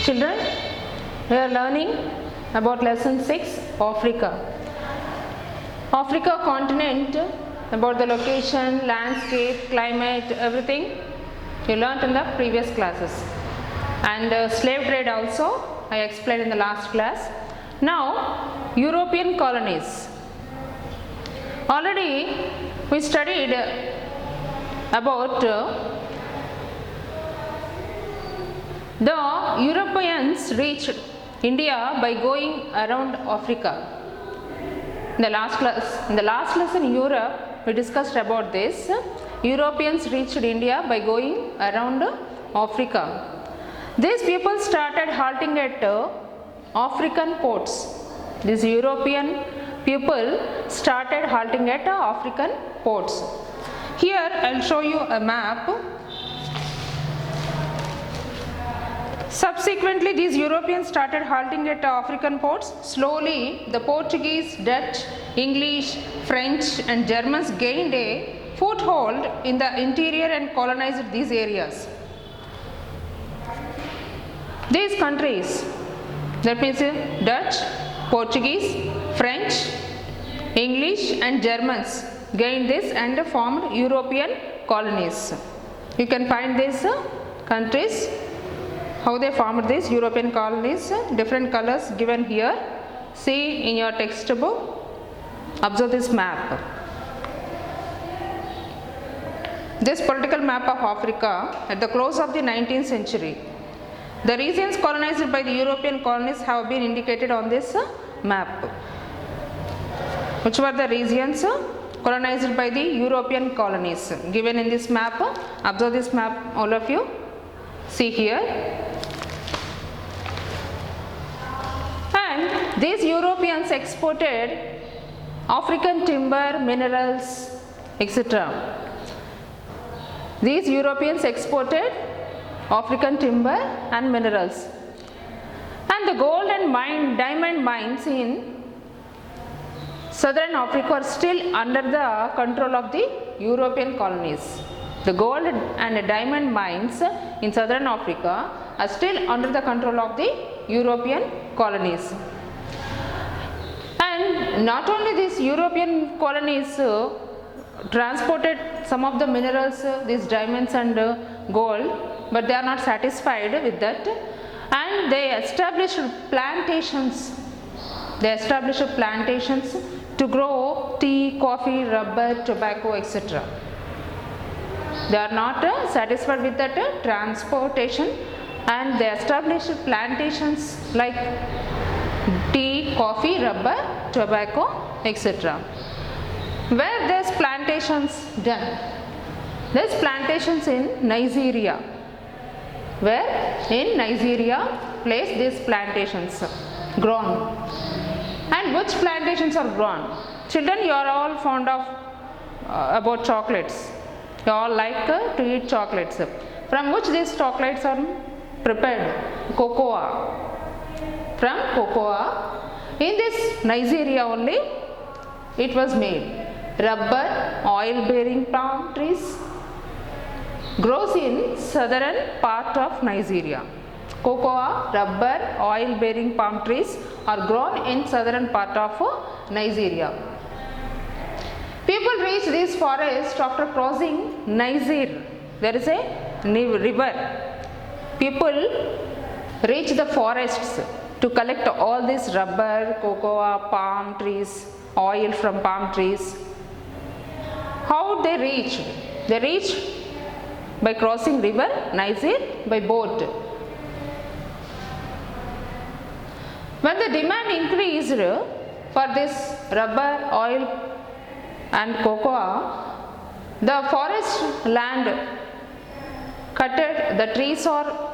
Children, we are learning about lesson 6, Africa. Africa continent, about the location, landscape, climate, everything you learnt in the previous classes. And slave trade also I explained in the last class. Now, European colonies. Already we studied about the Europeans reached India by going around Africa. In the last lesson in Europe, we discussed about this. Europeans reached India by going around Africa. These people started halting at African ports. These European people started halting at African ports. Here I will show you a map. Subsequently, these Europeans started halting at African ports. Slowly, the Portuguese, Dutch, English, French and Germans gained a foothold in the interior and colonized these areas. These countries, that means Dutch, Portuguese, French, English and Germans gained this and formed European colonies. You can find these countries, how they formed these European colonies, different colors given here. See in your textbook, observe this map. This political map of Africa at the close of the 19th century. The regions colonized by the European colonies have been indicated on this map. Which were the regions colonized by the European colonies given in this map? Observe this map, all of you. See here. And these Europeans exported African timber, minerals, etc. These Europeans exported African timber and minerals. And the gold and diamond mines in southern Africa are still under the control of the European colonies. The gold and diamond mines in southern Africa are still under the control of the European colonies. And not only these European colonies transported some of the minerals, these diamonds and gold, but they are not satisfied with that, and they established plantations. They established plantations to grow tea, coffee, rubber, tobacco, etc. They are not satisfied with that transportation, and they established plantations like tea, coffee, rubber, tobacco, etc. Where these plantations done? These plantations in Nigeria. Where? In Nigeria place these plantations grown. And which plantations are grown? Children, you are all fond of about chocolates. You all like to eat chocolates. From which these chocolates are prepared? Cocoa. From cocoa. In this Nigeria only it was made. Rubber, oil bearing palm trees grows in southern part of Nigeria. Cocoa, rubber, oil bearing palm trees are grown in southern part of Nigeria. People reach these forests after crossing Niger. There is a river. People reach the forests to collect all this rubber, cocoa, palm trees, oil from palm trees. How they reach? They reach by crossing river Niger by boat. When the demand increased for this rubber, oil and cocoa, the forest land cutted, the trees are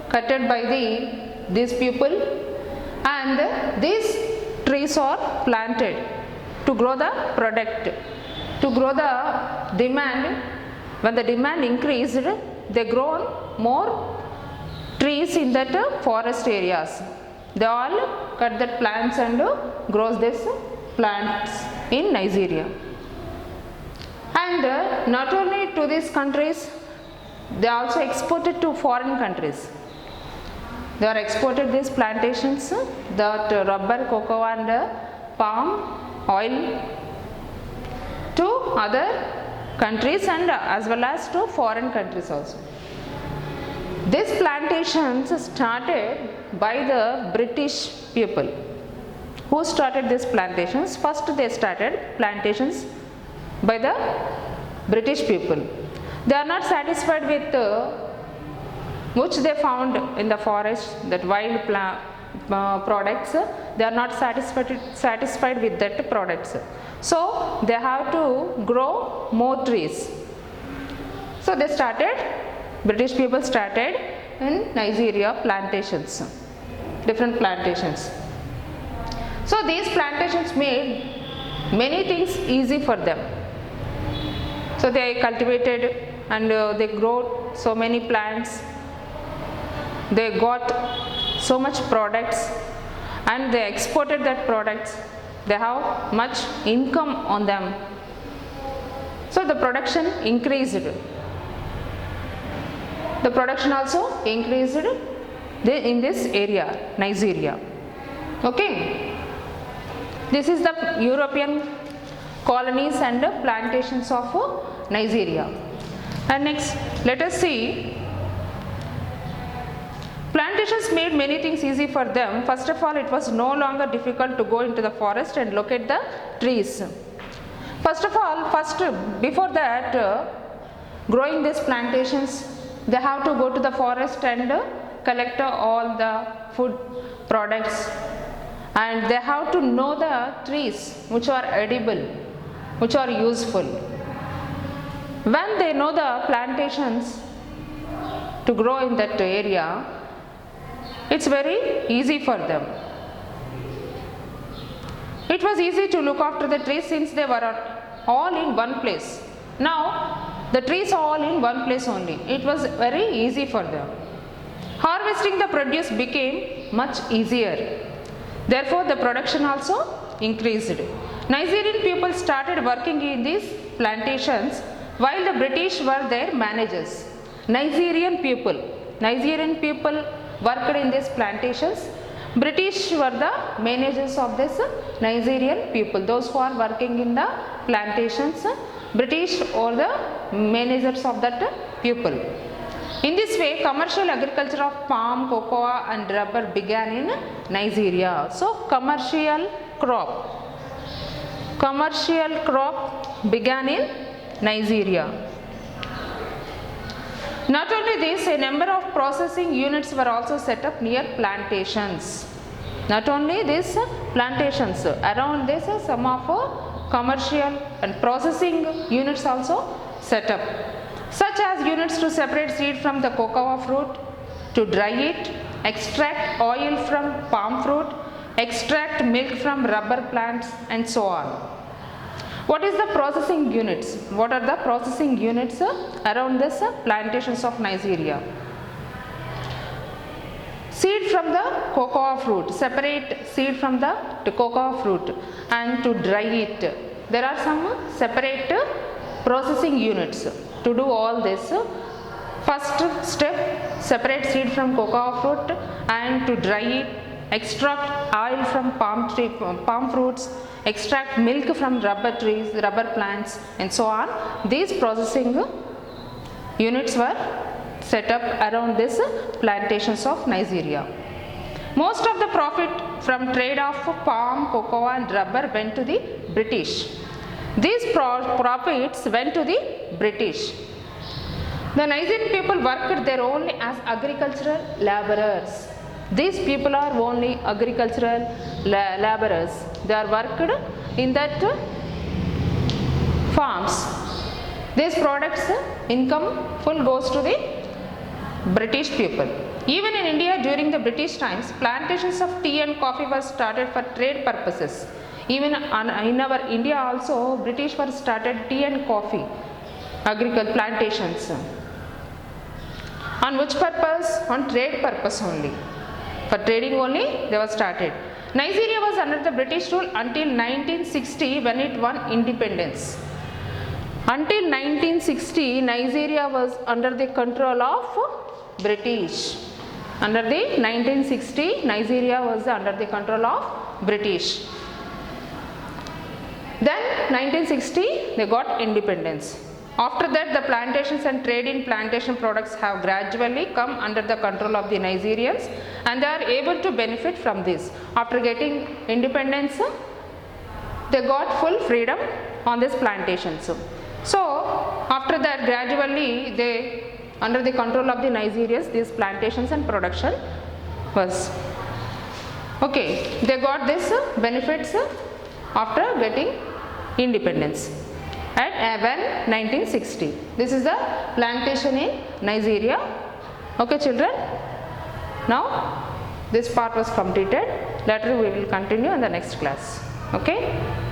cutted by these people, and these trees are planted to grow the product, to grow the demand. When the demand increased, they grown more trees in that forest areas. They all cut that plants and grows this plants in Nigeria. And not only to these countries, they also exported to foreign countries. They are exported these plantations, that rubber, cocoa and palm oil to other countries and as well as to foreign countries also. These plantations started by the British people. Who started these plantations? First they started plantations by the British people. They are not satisfied with which they found in the forest, that wild products. They are not satisfied with that products. So they have to grow more trees. So they started, British people started in Nigeria plantations, different plantations. So these plantations made many things easy for them. So they cultivated and they grew so many plants. They got so much products and they exported that products. They have much income on them. So the production increased. The production also increased in this area, Nigeria. Okay. This is the European colonies and plantations of Nigeria. And next, let us see. Plantations made many things easy for them. First of all, it was no longer difficult to go into the forest and locate the trees. First of all, before that, growing these plantations, they have to go to the forest and collect all the food products, and they have to know the trees which are edible, which are useful. When they know the plantations to grow in that area, it's very easy for them. It was easy to look after the trees since they were all in one place. Now the trees are all in one place only. It was very easy for them. Harvesting the produce became much easier. Therefore the production also increased. Nigerian people started working in these plantations while the British were their managers. Nigerian people worked in these plantations. British were the managers of this Nigerian people. Those who are working in the plantations, British or the managers of that people. In this way, commercial agriculture of palm, cocoa and rubber began in Nigeria. So, commercial crop began in Nigeria. Not only this, a number of processing units were also set up near plantations. Not only this, plantations around this, some of commercial and processing units also set up, such as units to separate seed from the cocoa fruit, to dry it, extract oil from palm fruit, extract milk from rubber plants, and so on. What is the processing units? What are the processing units around this plantations of Nigeria? Seed from the cocoa fruit, separate seed from the cocoa fruit and to dry it. There are some separate processing units to do all this. First step, separate seed from cocoa fruit and to dry it, extract oil from palm fruits, extract milk from rubber trees, rubber plants, and so on. These processing units were set up around these plantations of Nigeria. Most of the profit from trade of palm, cocoa and rubber went to the British. These profits went to the British. The Nigerian people worked there only as agricultural laborers. These people are only agricultural laborers. They are worked in that farms. These products income full goes to the British people. Even in India during the British times, plantations of tea and coffee were started for trade purposes. Even in our India also, British were started tea and coffee agricultural plantations. On which purpose? On trade purpose only. For trading only they were started. Nigeria was under the British rule until 1960 when it won independence. Until 1960, Nigeria was under the control of British. Under the 1960, Nigeria was under the control of British. Then 1960 they got independence. After that the plantations and trade in plantation products have gradually come under the control of the Nigerians, and they are able to benefit from this. After getting independence, they got full freedom on these plantations. So after that gradually they under the control of the Nigerians, these plantations and production was okay. They got this benefits after getting independence at when 1960. This is the plantation in Nigeria. Okay children, now this part was completed. Later we will continue in the next class. Okay.